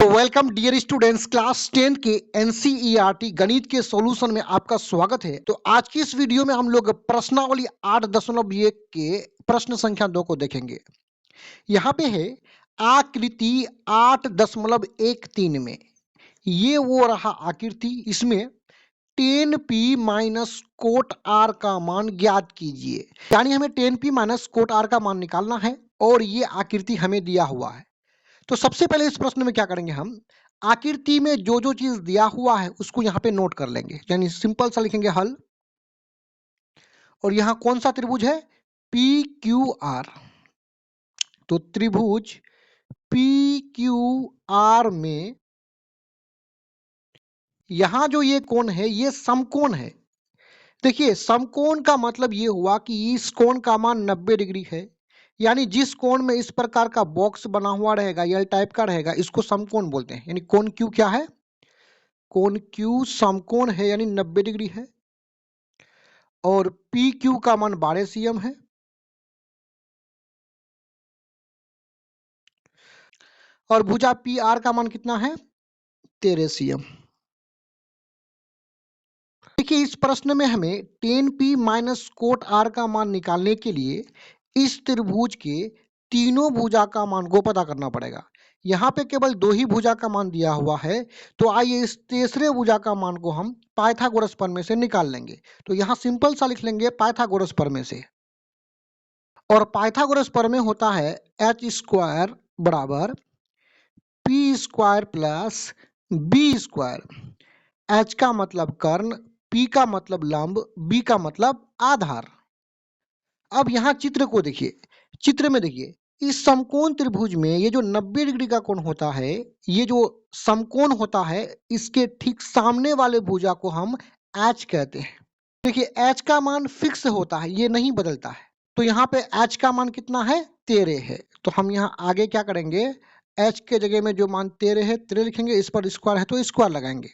Welcome dear students, class 10 के NCERT गणित के सॉल्यूशन में आपका स्वागत है। तो आज की इस वीडियो में हम लोग प्रश्नावली 8.1 के प्रश्न संख्या 2 को देखेंगे। यहाँ पे है आकृति 8.13 में, ये वो रहा आकृति। इसमें 10p माइनस कोट आर का मान ज्ञात कीजिए। यानी हमें 10p माइनस कोट आर का मान निकालना है और ये आकृति हमें दिया हुआ है। तो सबसे पहले इस प्रश्न में क्या करेंगे, हम आकृति में जो जो चीज दिया हुआ है उसको यहाँ पे नोट कर लेंगे। यानी सिंपल सा लिखेंगे हल। और यहाँ कौन सा त्रिभुज है? P Q R. तो त्रिभुज पी क्यू आर में यहां जो ये कोण है ये समकोण है। देखिए, समकोण का मतलब ये हुआ कि इस कोण का मान 90 डिग्री है। यानी जिस कोण में इस प्रकार का बॉक्स बना हुआ रहेगा, एल टाइप का रहेगा, इसको समकोण बोलते हैं। यानी कोण क्यू क्या है? कोण क्यू समकोण है, यानी 90 डिग्री है। और पी क्यू का मान 12 सीएम है। और भुजा पी आर का मान कितना है? 13 सीएम। देखिए, इस प्रश्न में हमें 10p माइनस कोट आर का मान निकालने के लिए इस त्रिभुज के तीनों भुजा का मान को पता करना पड़ेगा। यहाँ पे केवल दो ही भुजा का मान दिया हुआ है, तो आइए इस तीसरे भुजा का मान को हम पाइथागोरस प्रमेय से निकाल लेंगे। तो यहाँ सिंपल सा लिख लेंगे पाइथागोरस प्रमेय से। और पाइथागोरस प्रमेय होता है एच स्क्वायर बराबर P square plus B square. H का मतलब कर्ण, पी का मतलब लंब, बी का मतलब आधार। अब यहाँ चित्र को देखिए। चित्र में देखिए, इस समकोण त्रिभुज में ये जो 90 डिग्री का कोण होता है, ये जो समकोण होता है, इसके ठीक सामने वाले भुजा को हम एच कहते हैं। देखिए, एच का मान फिक्स होता है, ये नहीं बदलता है। तो यहाँ पे एच का मान कितना है? 13 है। तो हम यहाँ आगे क्या करेंगे, एच के जगह में जो मान 13 है 13 लिखेंगे, इस पर स्क्वायर है तो स्क्वायर लगाएंगे।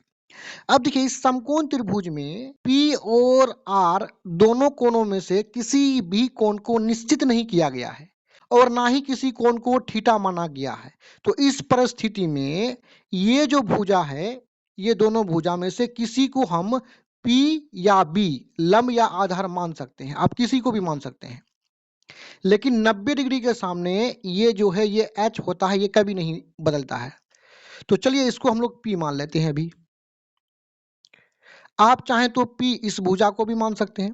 अब देखिए, इस समकोण त्रिभुज में P और R दोनों कोणों में से किसी भी कोण को निश्चित नहीं किया गया है और ना ही किसी कोण को थीटा माना गया है। तो इस परिस्थिति में ये जो भुजा है, ये दोनों भुजा में से किसी को हम P या B, लंब या आधार मान सकते हैं। आप किसी को भी मान सकते हैं, लेकिन 90 डिग्री के सामने ये जो है ये H होता है, ये कभी नहीं बदलता है। तो चलिए इसको हम लोग P मान लेते हैं। अभी आप चाहें तो P इस भुजा को भी मान सकते हैं।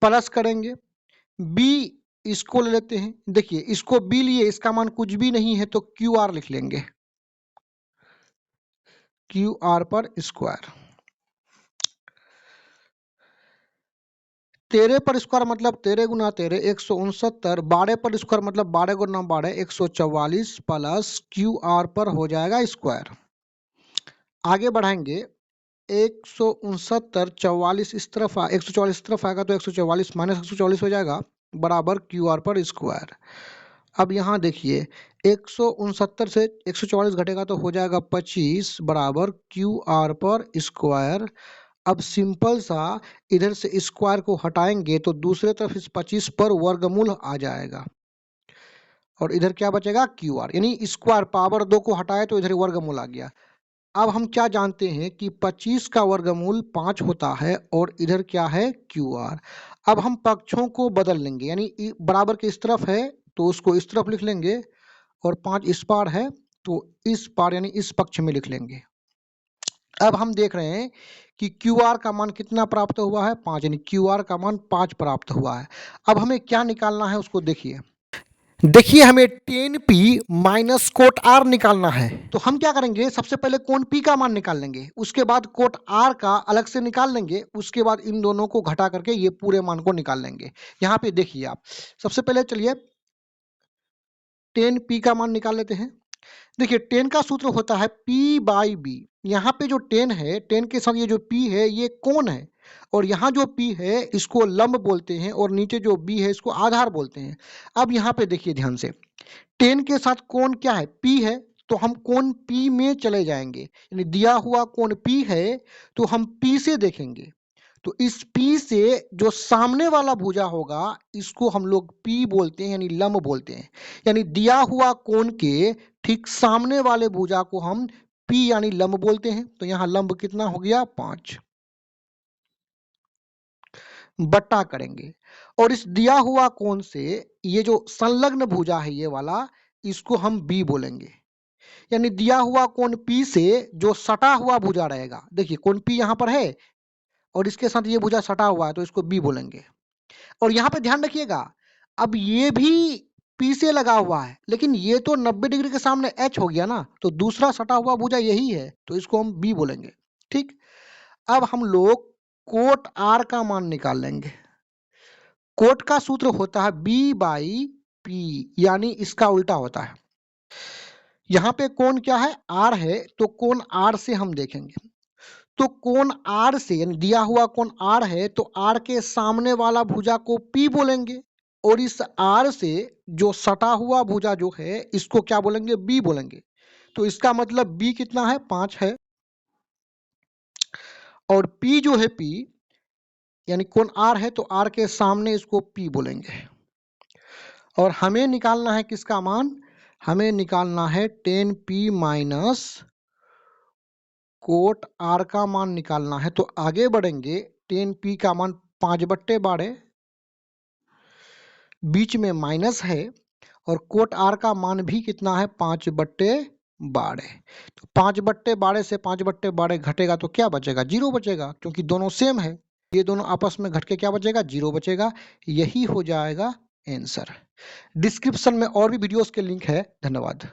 प्लस करेंगे, B इसको ले लेते हैं। देखिए, इसको B लिए, इसका मान कुछ भी नहीं है, तो QR लिख लेंगे। QR पर स्क्वायर, 13 पर स्क्वायर मतलब 13 गुना 13 169, 12 पर स्क्वायर मतलब 12 गुना 12 144 प्लस QR पर हो जाएगा स्क्वायर। आगे बढ़ाएंगे, 169 44 इस तरफ 144 इस तरफ आएगा तो 144 माइनस 144 हो जाएगा बराबर QR पर स्क्वायर। अब यहाँ देखिए, 169 से 144 घटेगा तो हो जाएगा 25 बराबर QR पर स्क्वायर। अब सिंपल सा इधर से स्क्वायर को हटाएंगे तो दूसरे तरफ इस 25 पर वर्गमूल आ जाएगा और इधर क्या बचेगा? QR। यानी स्क्वायर पावर 2 को हटाए तो इधर वर्गमूल आ गया। अब हम क्या जानते हैं कि 25 का वर्गमूल 5 होता है और इधर क्या है? QR। अब हम पक्षों को बदल लेंगे, यानी बराबर के इस तरफ है तो उसको इस तरफ लिख लेंगे और 5 इस पार है तो इस पार यानी इस पक्ष में लिख लेंगे। अब हम देख रहे हैं कि QR का मान कितना प्राप्त हुआ है? 5, यानी QR का मान 5 प्राप्त हुआ है। अब हमें क्या निकालना है उसको देखिए। देखिए, हमें 10p माइनस कोट आर निकालना है। तो हम क्या करेंगे, सबसे पहले कोण P का मान निकाल लेंगे, उसके बाद कोट R का अलग से निकाल लेंगे, उसके बाद इन दोनों को घटा करके ये पूरे मान को निकाल लेंगे। यहाँ पे देखिए आप, सबसे पहले चलिए 10p का मान निकाल लेते हैं। देखिए, 10 का सूत्र होता है P बाई बी। यहाँ पे जो 10 है, 10 के साथ ये जो P है ये कोण है, और यहाँ जो P है इसको लंब बोलते हैं और नीचे जो B है इसको आधार बोलते हैं। अब यहाँ पे देखिए ध्यान से, 10 के साथ कोण क्या है? P है, तो हम कोण P में चले जाएंगे। यानी दिया हुआ कोण P है तो हम P से देखेंगे, तो इस P से जो सामने वाला भुजा होगा इसको हम लोग P बोलते हैं, यानी लंब बोलते हैं। यानी दिया हुआ कोण के ठीक सामने वाले भुजा को हम P यानी लंब बोलते हैं। तो यहाँ लंब कितना हो गया 5 बट्टा करेंगे और इस दिया हुआ कोण से ये जो संलग्न भुजा है ये वाला, इसको हम B बोलेंगे। यानी दिया हुआ कोण P से जो सटा हुआ भुजा रहेगा, देखिए कोण P यहाँ पर है और इसके साथ ये भुजा सटा हुआ है तो इसको B बोलेंगे। और यहाँ पे ध्यान रखिएगा, अब ये भी P से लगा हुआ है लेकिन ये तो 90 डिग्री के सामने H हो गया ना, तो दूसरा सटा हुआ भुजा यही है तो इसको हम B बोलेंगे। ठीक, अब हम लोग कोट R का मान निकाल लेंगे। कोट का सूत्र होता है B/P, यानी इसका उल्टा होता है। यहाँ पे कोण क्या है R है, तो कोण R से हम देखेंगे। तो कोण R से, यानी दिया हुआ कोण R है तो R के सामने वाला भुजा को P बोलेंगे और इस R से जो सटा हुआ भुजा जो है इसको क्या बोलेंगे B बोलेंगे। तो इसका मतलब B कितना है 5 है और P जो है P यानी कोण R है तो R के सामने इसको P बोलेंगे। और हमें निकालना है किसका मान, हमें निकालना है tan P minus cot R का मान निकालना है। तो आगे बढ़ेंगे, tan P का मान 5/12 बीच में माइनस है और कोट R का मान भी कितना है 5/12। तो 5/12 से 5/12 घटेगा तो क्या बचेगा 0 बचेगा, क्योंकि दोनों सेम है। ये दोनों आपस में घट के क्या बचेगा 0 बचेगा। यही हो जाएगा आंसर। डिस्क्रिप्शन में और भी वीडियोस के लिंक है। धन्यवाद।